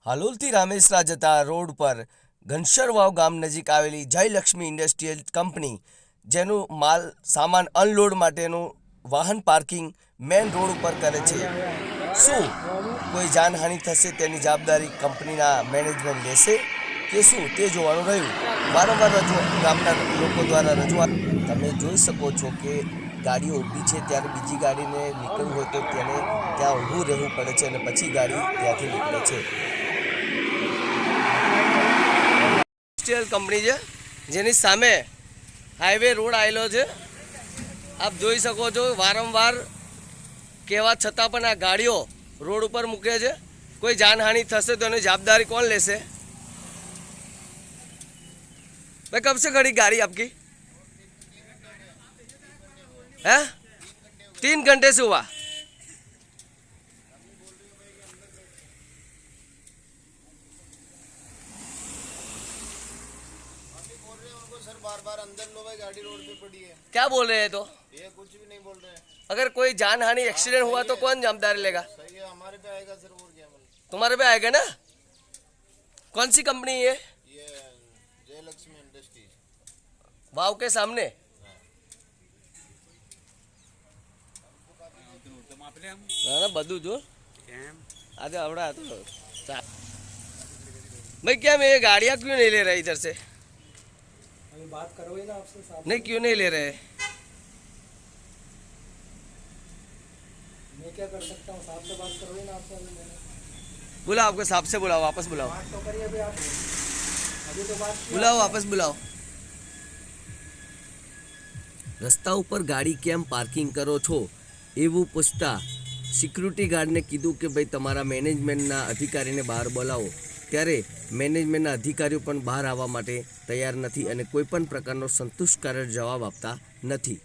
હાલોલથી રામેસરા જતા રોડ પર ઘનશરવાવ ગામ નજીક આવેલી જયલક્ષ્મી ઇન્ડસ્ટ્રીયલ કંપની જેનું માલ સામાન અનલોડ માટેનું વાહન પાર્કિંગ મેન રોડ ઉપર કરે છે. શું કોઈ જાનહાનિ થશે તેની જવાબદારી કંપનીના મેનેજમેન્ટ લેશે કે શું તે જોવાનું રહ્યું. વારંવાર ગામના લોકો દ્વારા રજૂઆત તમે જોઈ શકો છો કે ગાડીઓ ઊભી છે ત્યારે બીજી ગાડીને નીકળવું હોય તો તેને ત્યાં ઊભું રહેવું પડે છે અને પછી ગાડી ત્યાંથી નીકળે છે. ઇન્ડસ્ટ્રીયલ કંપની છે જેની સામે હાઈવે રોડ આવેલો છે. આપ જોઈ શકો છો વારંવાર કહેવા છતાં પણ આ ગાડીઓ રોડ ઉપર મૂકે છે. કોઈ જાનહાનિ થશે તો એની જવાબદારી કોણ લેશે? भाई कब से खड़ी गाड़ी आपकी है? 3 घंटे से हुआ. सर बार-बार अंदर लो भाई, गाड़ी रोड पे पड़ी है. क्या बोल रहे हैं? तो ये कुछ भी नहीं बोल रहे हैं. अगर कोई जानहानि एक्सीडेंट हुआ तो कौन जिम्मेदारी लेगा? सही है, हमारे पे आएगा सर. और क्या तुम्हारे पे आएगा ना? कौन सी कंपनी है? ये जयलक्ष्मी इंडस्ट्रीज वाव के सामने. ना बधु जो आज आवड़ा तो भाई क्या मैं ये गाड़ियाँ क्यों नहीं ले रहे इधर से? अभी बात करो ही ना आपसे साहब. नहीं क्यों नहीं ले रहे? मैं क्या कर सकता हूँ? साहब से बात करो ही ना आपसे. बुलाओ आपके साहब से, बुलाओ वापस बुलाओ. बात तो करिए अभी आप. अभी तो बात किया. बुलाओ वापस बुलाओ. રસ્તા ઉપર ગાડી કેમ પાર્કિંગ કરો છો એવું પૂછતા સિક્યુરિટી ગાર્ડને કીધું કે ભાઈ તમારા મેનેજમેન્ટના અધિકારીને બહાર બોલાવો. ત્યારે મેનેજમેન્ટના અધિકારીઓ પણ બહાર આવવા માટે તૈયાર નથી અને કોઈ પણ પ્રકારનો સંતુષ્ટકારક જવાબ આપતા નથી.